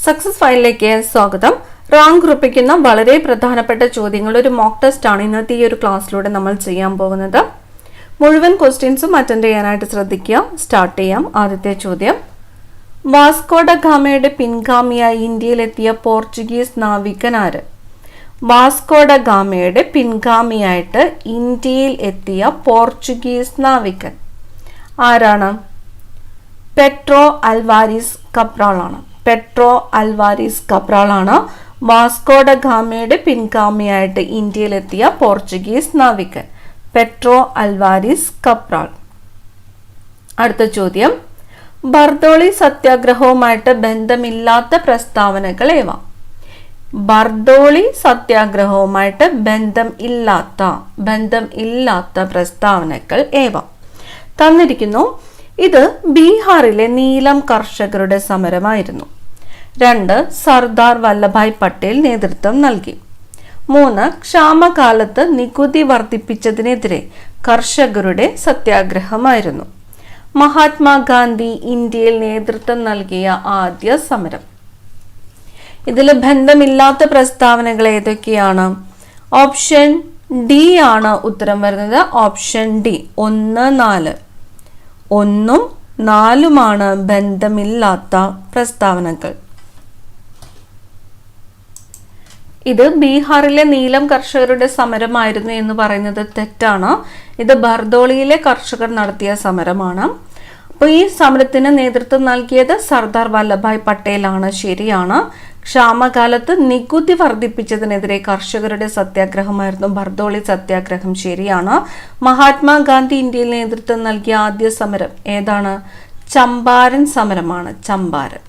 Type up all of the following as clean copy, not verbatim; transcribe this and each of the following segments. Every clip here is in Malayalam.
സക്സസ് ഫയലിലേക്ക് സ്വാഗതം. റാങ്ക് ഉറപ്പിക്കുന്ന വളരെ പ്രധാനപ്പെട്ട ചോദ്യങ്ങൾ ഒരു മോക്ക് ടെസ്റ്റ് ആണ് ഇന്നത്തെ ഈ ഒരു ക്ലാസ്സിലൂടെ നമ്മൾ ചെയ്യാൻ പോകുന്നത്. മുഴുവൻ ക്വസ്റ്റ്യൻസും അറ്റൻഡ് ചെയ്യാനായിട്ട് ശ്രദ്ധിക്കുക. സ്റ്റാർട്ട് ചെയ്യാം. ആദ്യത്തെ ചോദ്യം, വാസ്കോ ഡ ഗാമയുടെ പിൻഗാമിയായി ഇന്ത്യയിലെത്തിയ പോർച്ചുഗീസ് നാവികൻ ആര്? വാസ്കോ ഡ ഗാമയുടെ പിൻഗാമിയായിട്ട് ഇന്ത്യയിൽ എത്തിയ പോർച്ചുഗീസ് നാവികൻ ആരാണ്? പെട്രോ അൽവാരിസ് കബ്രാൾ ആണ്. പെട്രോ അൽവാരിസ് കബ്രാൾ ആണ് വാസ്കോ ഡ ഗാമയുടെ പിൻഗാമിയായിട്ട് ഇന്ത്യയിലെത്തിയ പോർച്ചുഗീസ് നാവികൻ. Pedro Alvares Cabral. അടുത്ത ചോദ്യം, ബർദോളി സത്യാഗ്രഹവുമായിട്ട് ബന്ധമില്ലാത്ത പ്രസ്താവനകൾ ഏവ? ബർദോളി സത്യാഗ്രഹവുമായിട്ട് ബന്ധമില്ലാത്ത പ്രസ്താവനകൾ ഏവ? തന്നിരിക്കുന്നു. ഇത് ബീഹാറിലെ നീലം കർഷകരുടെ സമരമായിരുന്നു. 2. സർദാർ വല്ലഭായ് പട്ടേൽ നേതൃത്വം നൽകി. 3. ക്ഷാമകാലത്ത് നികുതി വർദ്ധിപ്പിച്ചതിനെതിരെ കർഷകരുടെ സത്യാഗ്രഹമായിരുന്നു. മഹാത്മാഗാന്ധി ഇന്ത്യയിൽ നേതൃത്വം നൽകിയ ആദ്യ സമരം. ഇതിൽ ബന്ധമില്ലാത്ത പ്രസ്താവനകൾ ഏതൊക്കെയാണ്? ഓപ്ഷൻ ഡി ആണ് ഉത്തരം വരുന്നത്. Option D 1, 4. 1ഉം 4ഉമാണ് ബന്ധമില്ലാത്ത പ്രസ്താവനകൾ. ഇത് ബീഹാറിലെ നീലം കർഷകരുടെ സമരമായിരുന്നു എന്ന് പറയുന്നത് തെറ്റാണ്. ഇത് ബർദോളിയിലെ കർഷകർ നടത്തിയ സമരമാണ്. അപ്പോൾ ഈ സമരത്തിന് നേതൃത്വം നൽകിയത് സർദാർ വല്ലഭായ് പട്ടേൽ ആണ്. ശരിയാണ്. ക്ഷാമകാലത്ത് നികുതി വർദ്ധിപ്പിച്ചതിനെതിരെ കർഷകരുടെ സത്യാഗ്രഹമായിരുന്നു ബർദോളി സത്യാഗ്രഹം. ശരിയാണ്. മഹാത്മാഗാന്ധി ഇന്ത്യയിൽ നേതൃത്വം നൽകിയ ആദ്യ സമരം ഏതാണ്? ചമ്പാരൻ സമരമാണ്. ചമ്പാരൻ.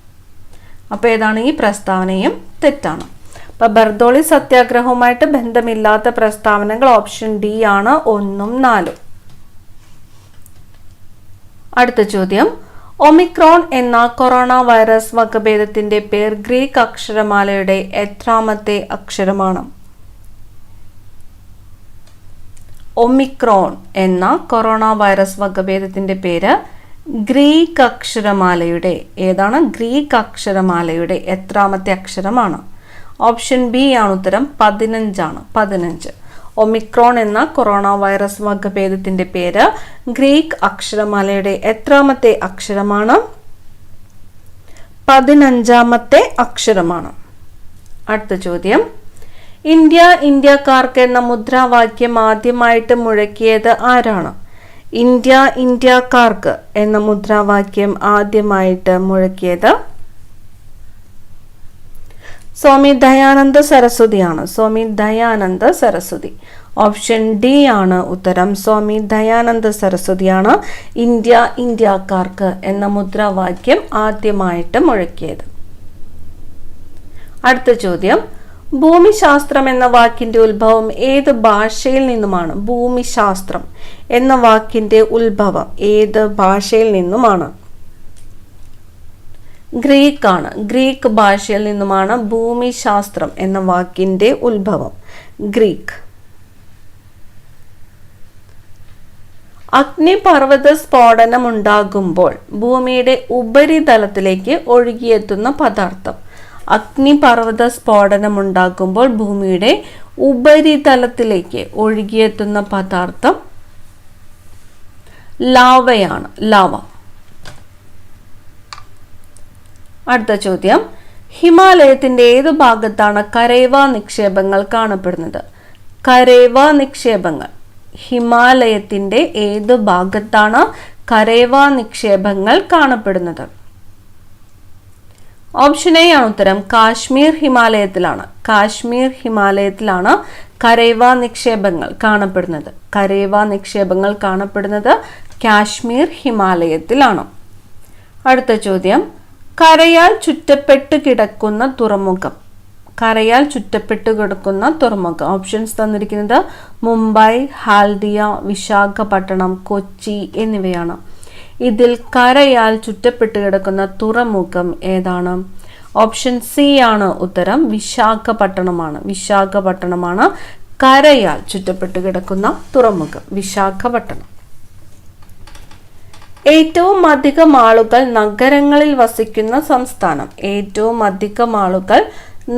അപ്പൊ ഏതാണ്? ഈ പ്രസ്താവനയും തെറ്റാണ്. അപ്പൊ ബർദോളി സത്യാഗ്രഹവുമായിട്ട് ബന്ധമില്ലാത്ത പ്രസ്താവനകൾ ഓപ്ഷൻ ഡി ആണ് 1ഉം 4ഉം. അടുത്ത ചോദ്യം, ഒമിക്രോൺ എന്ന കൊറോണ വൈറസ് വകഭേദത്തിന്റെ പേർ ഗ്രീക്ക് അക്ഷരമാലയുടെ എത്രാമത്തെ അക്ഷരമാണ്? ഒമിക്രോൺ എന്ന കൊറോണ വൈറസ് വകഭേദത്തിന്റെ പേര് ഗ്രീക്ക് അക്ഷരമാലയുടെ ഏതാണ്? ഗ്രീക്ക് അക്ഷരമാലയുടെ എത്രാമത്തെ അക്ഷരമാണ്? ഓപ്ഷൻ ബി ആണ് ഉത്തരം. 15 ആണ്. 15. ഒമിക്രോൺ എന്ന കൊറോണ വൈറസ് വകഭേദത്തിന്റെ പേര് ഗ്രീക്ക് അക്ഷരമാലയുടെ എത്രാമത്തെ അക്ഷരമാണ്? 15ാമത്തെ അക്ഷരമാണ്. അടുത്ത ചോദ്യം, ഇന്ത്യ ഇന്ത്യക്കാർക്ക് എന്ന മുദ്രാവാക്യം ആദ്യമായിട്ട് മുഴക്കിയത് ആരാണ്? ഇന്ത്യ ഇന്ത്യക്കാർക്ക് എന്ന മുദ്രാവാക്യം ആദ്യമായിട്ട് മുഴക്കിയത് സ്വാമി ദയാനന്ദ സരസ്വതിയാണ്. സ്വാമി ദയാനന്ദ സരസ്വതി. ഓപ്ഷൻ ഡി ആണ് ഉത്തരം. സ്വാമി ദയാനന്ദ സരസ്വതിയാണ് ഇന്ത്യ ഇന്ത്യക്കാർക്ക് എന്ന മുദ്രാവാക്യം ആദ്യമായിട്ട് മുഴക്കിയത്. അടുത്ത ചോദ്യം, ഭൂമിശാസ്ത്രം എന്ന വാക്കിന്റെ ഉത്ഭവം ഏത് ഭാഷയിൽ നിന്നുമാണ്? ഭൂമിശാസ്ത്രം എന്ന വാക്കിന്റെ ഉത്ഭവം ഏത് ഭാഷയിൽ നിന്നുമാണ്? ഗ്രീക്ക് ആണ്. ഗ്രീക്ക് ഭാഷയിൽ നിന്നുമാണ് ഭൂമിശാസ്ത്രം എന്ന വാക്കിന്റെ ഉത്ഭവം. ഗ്രീക്ക്. അഗ്നിപർവ്വത സ്ഫോടനം ഉണ്ടാകുമ്പോൾ ഭൂമിയുടെ ഉപരിതലത്തിലേക്ക് ഒഴുകിയെത്തുന്ന പദാർത്ഥം. അഗ്നിപർവ്വത സ്ഫോടനം ഉണ്ടാകുമ്പോൾ ഭൂമിയുടെ ഉപരിതലത്തിലേക്ക് ഒഴുകിയെത്തുന്ന പദാർത്ഥം ലാവയാണ്. ലാവ. അടുത്ത ചോദ്യം, ഹിമാലയത്തിന്റെ ഏത് ഭാഗത്താണ് കരേവ നിക്ഷേപങ്ങൾ കാണപ്പെടുന്നത്? കരേവ നിക്ഷേപങ്ങൾ. ഹിമാലയത്തിന്റെ ഏത് ഭാഗത്താണ് കരേവ നിക്ഷേപങ്ങൾ കാണപ്പെടുന്നത്? ഓപ്ഷൻ എ ആണ് ഉത്തരം. കാശ്മീർ ഹിമാലയത്തിലാണ്. കാശ്മീർ ഹിമാലയത്തിലാണ് കരേവ നിക്ഷേപങ്ങൾ കാണപ്പെടുന്നത്. കരേവ നിക്ഷേപങ്ങൾ കാണപ്പെടുന്നത് കാശ്മീർ ഹിമാലയത്തിലാണ്. അടുത്ത ചോദ്യം, കരയാൽ ചുറ്റപ്പെട്ട് കിടക്കുന്ന തുറമുഖം. കരയാൽ ചുറ്റപ്പെട്ട് കിടക്കുന്ന തുറമുഖം. ഓപ്ഷൻസ് തന്നിരിക്കുന്നത് മുംബൈ, ഹാൽദിയ, വിശാഖപട്ടണം, കൊച്ചി എന്നിവയാണ്. ഇതിൽ കരയാൽ ചുറ്റപ്പെട്ട് കിടക്കുന്ന തുറമുഖം ഏതാണ്? ഓപ്ഷൻ സി ആണ് ഉത്തരം. വിശാഖപട്ടണമാണ്. വിശാഖപട്ടണമാണ് കരയാൽ ചുറ്റപ്പെട്ട് കിടക്കുന്ന തുറമുഖം. വിശാഖപട്ടണം. ഏറ്റവും അധികം ആളുകൾ നഗരങ്ങളിൽ വസിക്കുന്ന സംസ്ഥാനം. ഏറ്റവും അധികം ആളുകൾ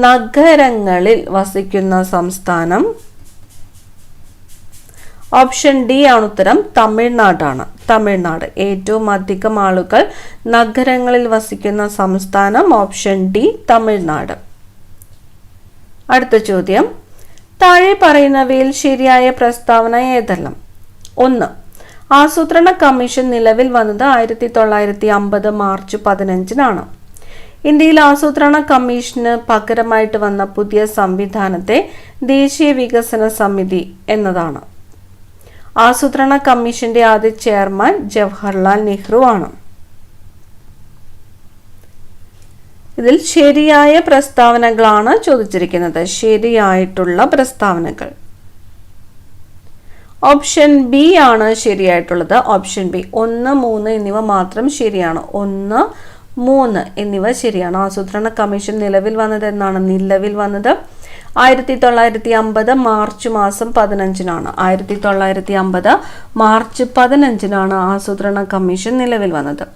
നഗരങ്ങളിൽ വസിക്കുന്ന സംസ്ഥാനം ഓപ്ഷൻ ഡി ആണ് ഉത്തരം. തമിഴ്നാടാണ്. തമിഴ്നാട്. ഏറ്റവും അധികം ആളുകൾ നഗരങ്ങളിൽ വസിക്കുന്ന സംസ്ഥാനം ഓപ്ഷൻ ഡി തമിഴ്നാട്. അടുത്ത ചോദ്യം, താഴെ പറയുന്നവയിൽ ശരിയായ പ്രസ്താവന ഏതെല്ലാം? 1. ആസൂത്രണ കമ്മീഷൻ നിലവിൽ വന്നത് 1950 മാർച്ച് 15-നാണ്. ഇന്ത്യയിൽ ആസൂത്രണ കമ്മീഷന് പകരമായിട്ട് വന്ന പുതിയ സംവിധാനത്തെ ദേശീയ വികസന സമിതി എന്നതാണ്. ആസൂത്രണ കമ്മീഷന്റെ ആദ്യ ചെയർമാൻ ജവഹർലാൽ നെഹ്റു ആണ്. ഇതിൽ ശരിയായ പ്രസ്താവനകളാണ് ചോദിച്ചിരിക്കുന്നത്. ശരിയായിട്ടുള്ള പ്രസ്താവനകൾ ഓപ്ഷൻ ബി ആണ് ശരിയായിട്ടുള്ളത്. ഓപ്ഷൻ ബി 1, 3 എന്നിവ മാത്രം ശരിയാണ്. 1, 3 എന്നിവ ശരിയാണ്. ആസൂത്രണ കമ്മീഷൻ നിലവിൽ വന്നത് എന്നാണ്? നിലവിൽ വന്നത് 1950 മാർച്ച് മാസം 15-നാണ്. 1950 മാർച്ച് 15-നാണ് ആസൂത്രണ കമ്മീഷൻ നിലവിൽ വന്നത്.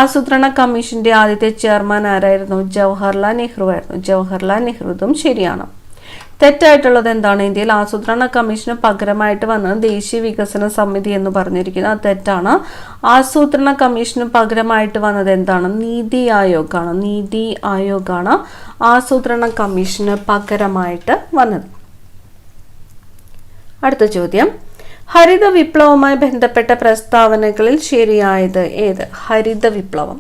ആസൂത്രണ കമ്മീഷന്റെ ആദ്യത്തെ ചെയർമാൻ ആരായിരുന്നു? ജവഹർലാൽ നെഹ്റു ആയിരുന്നു. ജവഹർലാൽ നെഹ്റു. ഇതും ശരിയാണ്. തെറ്റായിട്ടുള്ളത് എന്താണ്? ഇന്ത്യയിൽ ആസൂത്രണ കമ്മീഷന് പകരമായിട്ട് വന്നത് ദേശീയ വികസന സമിതി എന്ന് പറഞ്ഞിരിക്കുന്നത്. അത് തെറ്റാണ്. ആസൂത്രണ കമ്മീഷന് പകരമായിട്ട് വന്നത് എന്താണ്? നീതി ആയോഗാണ്. നീതി ആയോഗാണ് ആസൂത്രണ കമ്മീഷന് പകരമായിട്ട് വന്നത്. അടുത്ത ചോദ്യം, ഹരിത വിപ്ലവവുമായി ബന്ധപ്പെട്ട പ്രസ്താവനകളിൽ ശരിയായത് ഏത്? ഹരിത വിപ്ലവം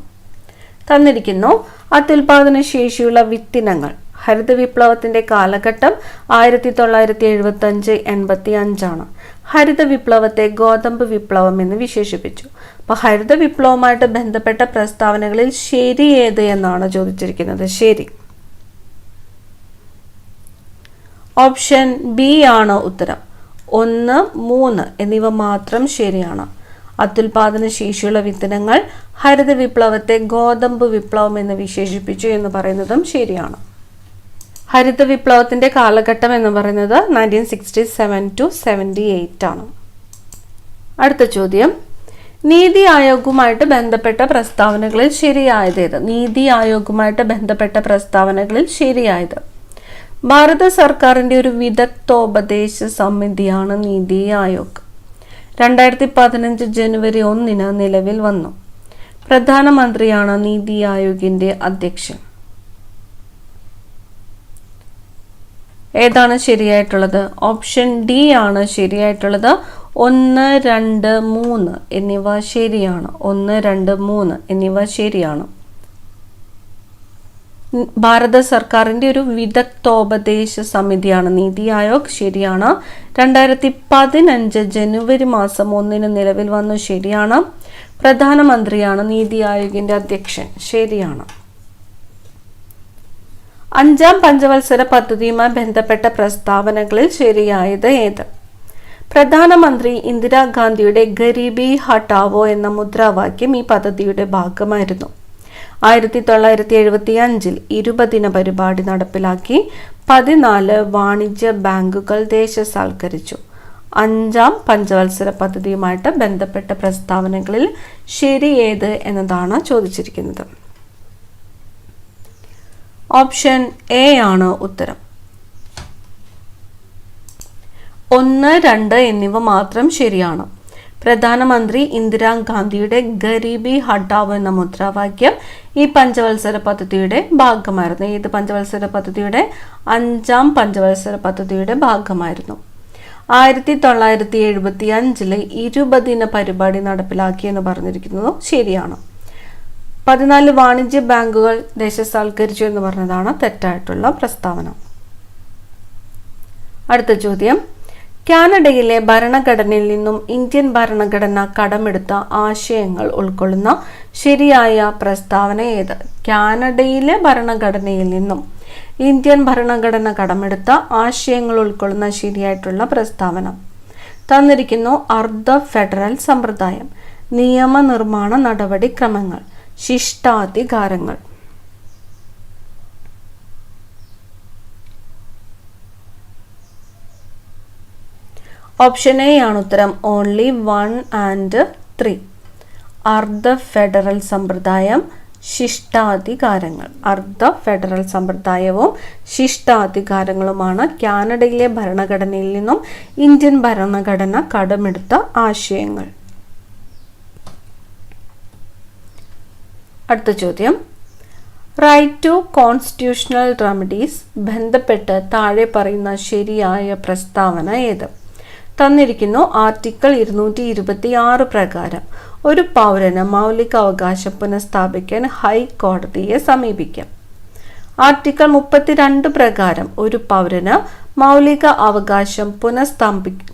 തന്നിരിക്കുന്നു. അത്യുൽപാദന ശേഷിയുള്ള വിത്തിനങ്ങൾ. ഹരിത വിപ്ലവത്തിന്റെ കാലഘട്ടം 1975-85 ഹരിത വിപ്ലവത്തെ ഗോതമ്പ് വിപ്ലവം എന്ന് വിശേഷിപ്പിച്ചു. അപ്പൊ ഹരിത വിപ്ലവവുമായിട്ട് ബന്ധപ്പെട്ട പ്രസ്താവനകളിൽ ശരി ഏത് എന്നാണ് ചോദിച്ചിരിക്കുന്നത്. ശരി ഓപ്ഷൻ ബി ആണ് ഉത്തരം. 1, 3 എന്നിവ മാത്രം ശരിയാണ്. അത്യുൽപാദന ശേഷിയുള്ള വിത്തിനങ്ങൾ ഹരിത വിപ്ലവത്തെ ഗോതമ്പ് വിപ്ലവം എന്ന് വിശേഷിപ്പിച്ചു എന്ന് പറയുന്നതും ശരിയാണ്. ഹരിത വിപ്ലവത്തിന്റെ കാലഘട്ടം എന്ന് പറയുന്നത് 1967-78 ആണ്. അടുത്ത ചോദ്യം, നീതി ആയോഗുമായിട്ട് ബന്ധപ്പെട്ട പ്രസ്താവനകളിൽ ശരിയായത് ഏത്? നീതി ആയോഗുമായിട്ട് ബന്ധപ്പെട്ട പ്രസ്താവനകളിൽ ശരിയായത് ഭാരത സർക്കാരിന്റെ ഒരു വിദഗ്ധോപദേശ സമിതിയാണ് നീതി ആയോഗ്. 2015 ജനുവരി 1 നിലവിൽ വന്നു. പ്രധാനമന്ത്രിയാണ് നീതി ആയോഗിന്റെ അധ്യക്ഷൻ. ഏതാണ് ശരിയായിട്ടുള്ളത്? ഓപ്ഷൻ ഡി ആണ് ശരിയായിട്ടുള്ളത്. 1, 2, 3 എന്നിവ ശരിയാണ്. 1, 2, 3 എന്നിവ ശരിയാണ്. ഭാരത സർക്കാരിന്റെ ഒരു വിദഗ്ധോപദേശ സമിതിയാണ് നീതി ആയോഗ്. ശരിയാണ്. 2015 ജനുവരി മാസം 1 നിലവിൽ വന്നു. ശരിയാണ്. പ്രധാനമന്ത്രിയാണ് നീതി ആയോഗിന്റെ അധ്യക്ഷൻ. ശരിയാണ്. 5ാം പഞ്ചവത്സര പദ്ധതിയുമായി ബന്ധപ്പെട്ട പ്രസ്താവനകളിൽ ശരിയായത് ഏത്? പ്രധാനമന്ത്രി ഇന്ദിരാഗാന്ധിയുടെ ഗരീബി ഹട്ടാവോ എന്ന മുദ്രാവാക്യം ഈ പദ്ധതിയുടെ ഭാഗമായിരുന്നു. 1975 20 പരിപാടി നടപ്പിലാക്കി 14 വാണിജ്യ ബാങ്കുകൾ ദേശസാൽക്കരിച്ചു. 5ാം പഞ്ചവത്സര പദ്ധതിയുമായിട്ട് ബന്ധപ്പെട്ട പ്രസ്താവനകളിൽ ശരി ഏത് എന്നതാണ് ചോദിച്ചിരിക്കുന്നത്. ഓപ്ഷൻ എ ആണ് ഉത്തരം. 1, 2 എന്നിവ മാത്രം ശരിയാണ്. പ്രധാനമന്ത്രി ഇന്ദിരാഗാന്ധിയുടെ ഗരീബി ഹട്ടാവോ എന്ന മുദ്രാവാക്യം ഈ പഞ്ചവത്സര പദ്ധതിയുടെ ഭാഗമായിരുന്നു. ഏത് പഞ്ചവത്സര പദ്ധതിയുടെ? 5ാം പഞ്ചവത്സര പദ്ധതിയുടെ ഭാഗമായിരുന്നു. 1975 20 പരിപാടി നടപ്പിലാക്കി എന്ന് പറഞ്ഞിരിക്കുന്നത് ശരിയാണ്. 14 വാണിജ്യ ബാങ്കുകൾ ദേശസാൽക്കരിച്ചു എന്ന് പറഞ്ഞതാണ് തെറ്റായിട്ടുള്ള പ്രസ്താവന. അടുത്ത ചോദ്യം, കാനഡയിലെ ഭരണഘടനയിൽ നിന്നും ഇന്ത്യൻ ഭരണഘടന കടമെടുത്ത ആശയങ്ങൾ ഉൾക്കൊള്ളുന്ന ശരിയായ പ്രസ്താവന ഏത്? കാനഡയിലെ ഭരണഘടനയിൽ നിന്നും ഇന്ത്യൻ ഭരണഘടന കടമെടുത്ത ആശയങ്ങൾ ഉൾക്കൊള്ളുന്ന ശരിയായിട്ടുള്ള പ്രസ്താവന തന്നിരിക്കുന്നു. അർദ്ധ ഫെഡറൽ സമ്പ്രദായം, നിയമനിർമ്മാണ നടപടിക്രമങ്ങൾ, ശിഷ്ടാധികാരങ്ങൾ. ഓപ്ഷൻ എ ആണ് ഉത്തരം. Only 1 and 3. അർദ്ധ ഫെഡറൽ സമ്പ്രദായം, ശിഷ്ടാധികാരങ്ങൾ. അർദ്ധ ഫെഡറൽ സമ്പ്രദായവും ശിഷ്ടാധികാരങ്ങളുമാണ് കാനഡയിലെ ഭരണഘടനയിൽ നിന്നും ഇന്ത്യൻ ഭരണഘടന കടമെടുത്ത ആശയങ്ങൾ. അടുത്ത ചോദ്യം, റൈറ്റ് ടു കോൺസ്റ്റിറ്റ്യൂഷണൽ റെമഡീസ് ബന്ധപ്പെട്ട് താഴെ പറയുന്ന ശരിയായ പ്രസ്താവന ഏത്? തന്നിരിക്കുന്നു. ആർട്ടിക്കിൾ 226 പ്രകാരം ഒരു പൗരന് മൗലിക അവകാശം പുനഃസ്ഥാപിക്കാൻ ഹൈക്കോടതിയെ സമീപിക്കാം. ആർട്ടിക്കിൾ 32 പ്രകാരം ഒരു പൗരന് മൗലിക അവകാശം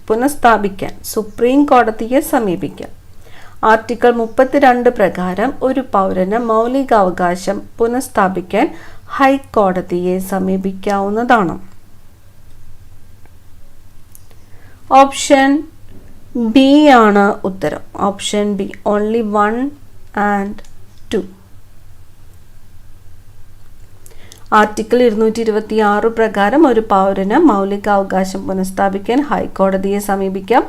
പുനഃസ്ഥാപിക്കാൻ സുപ്രീം കോടതിയെ സമീപിക്കാം. ആർട്ടിക്കിൾ 32 പ്രകാരം ഒരു പൗരന് മൗലികാവകാശം പുനഃസ്ഥാപിക്കാൻ ഹൈക്കോടതിയെ സമീപിക്കാവുന്നതാണ്. ഓപ്ഷൻ ബി ആണ് ഉത്തരം. Option B, only 1 and 2. Article 226 പ്രകാരം ഒരു പൗരന് മൗലികാവകാശം പുനഃസ്ഥാപിക്കാൻ ഹൈക്കോടതിയെ സമീപിക്കാം.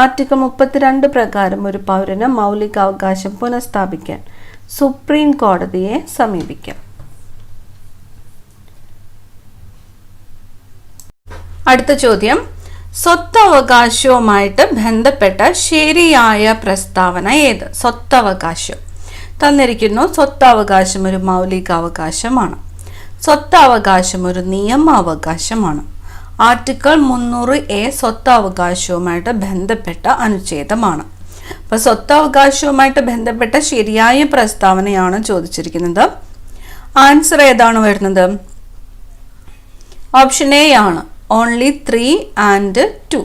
ആർട്ടിക്കിൾ 32 പ്രകാരം ഒരു പൗരന് മൗലികാവകാശം പുനഃസ്ഥാപിക്കാൻ സുപ്രീം കോടതിയെ സമീപിക്കാം. അടുത്ത ചോദ്യം, സ്വത്തവകാശവുമായിട്ട് ബന്ധപ്പെട്ട ശരിയായ പ്രസ്താവന ഏത്? സ്വത്തവകാശം തന്നിരിക്കുന്നു. സ്വത്തവകാശം ഒരു മൗലികാവകാശമാണ്. സ്വത്തവകാശം ഒരു നിയമാവകാശമാണ്. ആർട്ടിക്കിൾ 300A സ്വത്തവകാശവുമായിട്ട് ബന്ധപ്പെട്ട അനുച്ഛേദമാണ്. അപ്പോൾ സ്വത്തവകാശവുമായിട്ട് ബന്ധപ്പെട്ട ശരിയായ പ്രസ്താവനയാണ് ചോദിച്ചിരിക്കുന്നത്. ആൻസർ ഏതാണ് വരുന്നത്? ഓപ്ഷൻ എ ആണ്, ഓൺലി 3 and 2.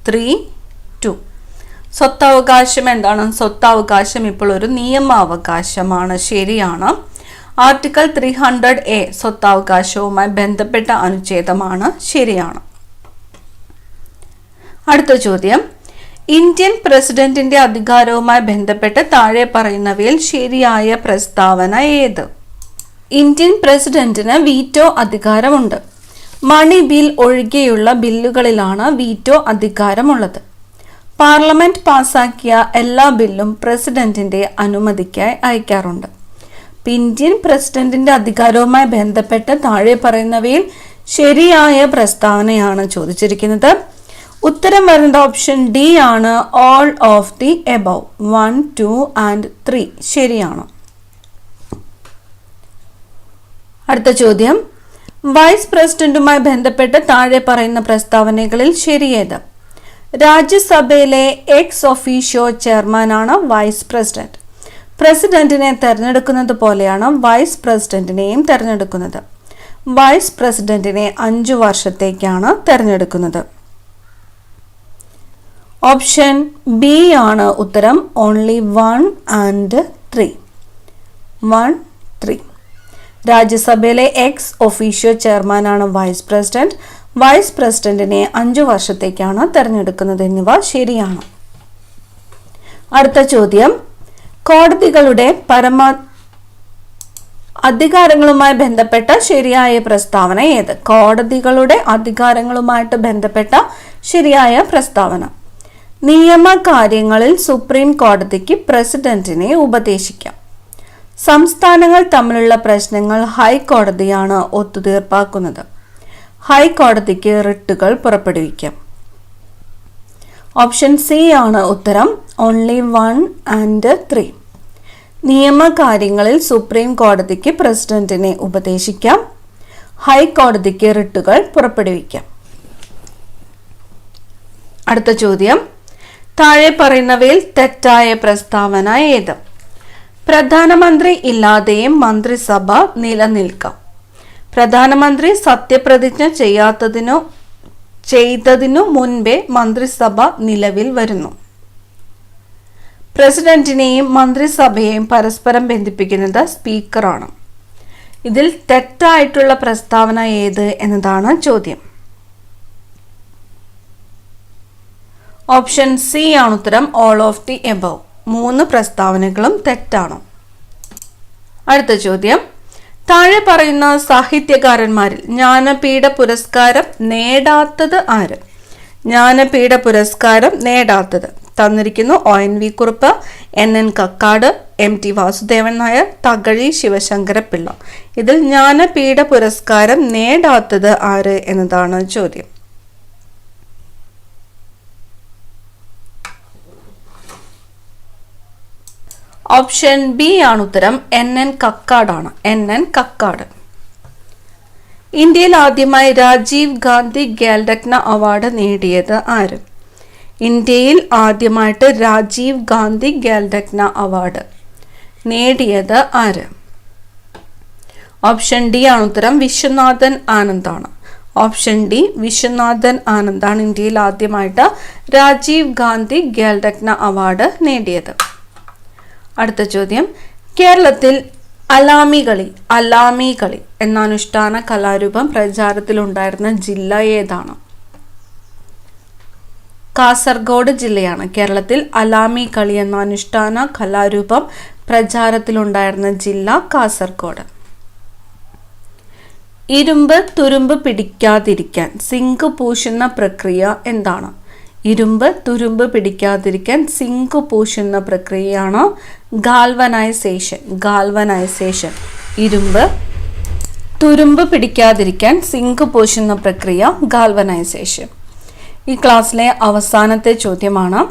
3, 2. സ്വത്തവകാശം എന്താണ്? സ്വത്തവകാശം ഇപ്പോൾ ഒരു നിയമാവകാശമാണ്. ശരിയാണ്. ആർട്ടിക്കിൾ 300A സ്വത്തവകാശവുമായി ബന്ധപ്പെട്ട അനുച്ഛേദമാണ്. ശരിയാണ്. അടുത്ത ചോദ്യം, ഇന്ത്യൻ പ്രസിഡന്റിന്റെ അധികാരവുമായി ബന്ധപ്പെട്ട് താഴെ പറയുന്നവയിൽ ശരിയായ പ്രസ്താവന ഏത്? ഇന്ത്യൻ പ്രസിഡന്റിന് വീറ്റോ അധികാരമുണ്ട്. മണി ബിൽ ഒഴികെയുള്ള ബില്ലുകളിലാണ് വീറ്റോ അധികാരമുള്ളത്. പാർലമെന്റ് പാസാക്കിയ എല്ലാ ബില്ലും പ്രസിഡന്റിന്റെ അനുമതിക്കായി അയക്കാറുണ്ട്. ഇന്ത്യൻ പ്രസിഡന്റിന്റെ അധികാരവുമായി ബന്ധപ്പെട്ട് താഴെ പറയുന്നവയിൽ ശരിയായ പ്രസ്താവനയാണ് ചോദിച്ചിരിക്കുന്നത്. ഉത്തരം വരുന്നത് ഓപ്ഷൻ ഡി ആണ്, all of the above. 1, 2 and 3 ശരിയാണ്. അടുത്ത ചോദ്യം, വൈസ് പ്രസിഡന്റുമായി ബന്ധപ്പെട്ട് താഴെ പറയുന്ന പ്രസ്താവനകളിൽ ശരിയേത്? രാജ്യസഭയിലെ എക്സ് ഒഫീഷ്യോ ചെയർമാനാണ് വൈസ് പ്രസിഡന്റ്. പ്രസിഡന്റിനെ തെരഞ്ഞെടുക്കുന്നത് പോലെയാണ് വൈസ് പ്രസിഡന്റിനെയും തെരഞ്ഞെടുക്കുന്നത്. വൈസ് പ്രസിഡന്റിനെ 5 വർഷത്തേക്കാണ് തെരഞ്ഞെടുക്കുന്നത്. ഓപ്ഷൻ ബി ആണ് ഉത്തരം, ഓൺലി 1 and 3. 1, 3. രാജ്യസഭയിലെ എക്സ് ഒഫീഷ്യോ ചെയർമാനാണ് വൈസ് പ്രസിഡന്റ്. വൈസ് പ്രസിഡന്റിനെ 5 വർഷത്തേക്കാണ് തെരഞ്ഞെടുക്കുന്നത് എന്നിവ ശരിയാണ്. അടുത്ത ചോദ്യം, കോടതികളുടെ അധികാരങ്ങളുമായി ബന്ധപ്പെട്ട ശരിയായ പ്രസ്താവന ഏത്? കോടതികളുടെ അധികാരങ്ങളുമായിട്ട് ബന്ധപ്പെട്ട ശരിയായ പ്രസ്താവന. നിയമകാര്യങ്ങളിൽ സുപ്രീം കോടതിക്ക് പ്രസിഡന്റിനെ ഉപദേശിക്കാം. സംസ്ഥാനങ്ങൾ തമ്മിലുള്ള പ്രശ്നങ്ങൾ ഹൈക്കോടതിയാണ് ഒത്തുതീർപ്പാക്കുന്നത്. ഹൈക്കോടതിക്ക് റിട്ടുകൾ പുറപ്പെടുവിക്കാം. ഓപ്ഷൻ സി ആണ് ഉത്തരം, ഓൺലി 1 and 3. നിയമകാര്യങ്ങളിൽ സുപ്രീം കോടതിക്ക് പ്രസിഡന്റിനെ ഉപദേശിക്കാം. ഹൈക്കോടതിക്ക് റിട്ടുകൾ പുറപ്പെടുവിക്കാം. അടുത്ത ചോദ്യം, താഴെ പറയുന്നവയിൽ തെറ്റായ പ്രസ്താവന ഏത്? പ്രധാനമന്ത്രി ഇല്ലാതെയും മന്ത്രിസഭ നിലനിൽക്കാം. പ്രധാനമന്ത്രി സത്യപ്രതിജ്ഞ ചെയ്തതിനു മുൻപേ മന്ത്രിസഭ നിലവിൽ വരുന്നു. പ്രസിഡന്റിനെയും മന്ത്രിസഭയെയും പരസ്പരം ബന്ധിപ്പിക്കുന്നത് സ്പീക്കറാണ്. ഇതിൽ തെറ്റായിട്ടുള്ള പ്രസ്താവന ഏത് എന്നതാണ് ചോദ്യം. ഓപ്ഷൻ സി ആണ് ഉത്തരം, ഓൾ ഓഫ് ദി എബവ്. 3 പ്രസ്താവനകളും തെറ്റാണ്. അടുത്ത ചോദ്യം, താഴെ പറയുന്ന സാഹിത്യകാരന്മാരിൽ ജ്ഞാനപീഠ പുരസ്കാരം നേടാത്തത് ആര്? ജ്ഞാനപീഠ പുരസ്കാരം നേടാത്തത് തന്നിരിക്കുന്നു ONV Kurup, NN Kakkad, MT Vasudevan Nair, Thakazhi Sivasankara Pillai. ഇതിൽ ജ്ഞാനപീഠ പുരസ്കാരം നേടാത്തത് ആര് എന്നതാണ് ചോദ്യം. ഓപ്ഷൻ ബി ആണ് ഉത്തരം. NN കക്കാടാണ്. NN കക്കാട്. ഇന്ത്യയിൽ ആദ്യമായി രാജീവ് ഗാന്ധി ഖേൽരത്ന അവാർഡ് നേടിയത് ആര്? ഇന്ത്യയിൽ ആദ്യമായിട്ട് രാജീവ് ഗാന്ധി ഖേൽരത്ന അവാർഡ് നേടിയത് ആര്? ഓപ്ഷൻ ഡി ആണ് ഉത്തരം. വിശ്വനാഥൻ ആനന്ദാണ്. ഓപ്ഷൻ ഡി വിശ്വനാഥൻ ആനന്ദാണ് ഇന്ത്യയിൽ ആദ്യമായിട്ട് രാജീവ് ഗാന്ധി ഖേൽരത്ന അവാർഡ് നേടിയത്. അടുത്ത ചോദ്യം. കേരളത്തിൽ അലാമി കളി എന്ന അനുഷ്ഠാന കലാരൂപം പ്രചാരത്തിലുണ്ടായിരുന്ന ജില്ല ഏതാണ്? കാസർഗോഡ് ജില്ലയാണ്. കേരളത്തിൽ അലാമി കളി എന്ന അനുഷ്ഠാന കലാരൂപം പ്രചാരത്തിലുണ്ടായിരുന്ന ജില്ല കാസർഗോഡ്. ഇരുമ്പ് തുരുമ്പ് പിടിക്കാതിരിക്കാൻ സിങ്ക് പൂശുന്ന പ്രക്രിയ എന്താണ്? ഇരുമ്പ് തുരുമ്പ് പിടിക്കാതിരിക്കാൻ സിങ്ക് പൂശുന്ന പ്രക്രിയയാണ് ഗാൽവനൈസേഷൻ. ഇരുമ്പ് തുരുമ്പ് പിടിക്കാതിരിക്കാൻ സിങ്ക് പൂശുന്ന പ്രക്രിയ ഗാൽവനൈസേഷൻ. ഈ ക്ലാസ്സിലെ അവസാനത്തെ ചോദ്യമാണ്.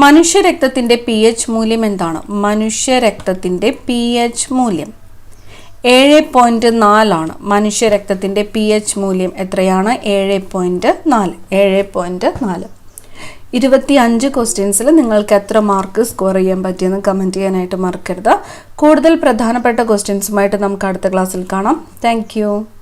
മനുഷ്യരക്തത്തിന്റെ pH മൂല്യം എന്താണ്? മനുഷ്യരക്തത്തിന്റെ pH മൂല്യം 7.4 ആണ്. മനുഷ്യരക്തത്തിന്റെ pH മൂല്യം എത്രയാണ്? 7.4. 25 ക്വസ്റ്റ്യൻസിൽ നിങ്ങൾക്ക് എത്ര മാർക്ക് സ്കോർ ചെയ്യാൻ പറ്റിയെന്ന് കമൻറ്റ് ചെയ്യാനായിട്ട് മറക്കരുത്. കൂടുതൽ പ്രധാനപ്പെട്ട ക്വസ്റ്റ്യൻസുമായിട്ട് നമുക്ക് അടുത്ത ക്ലാസ്സിൽ കാണാം. താങ്ക്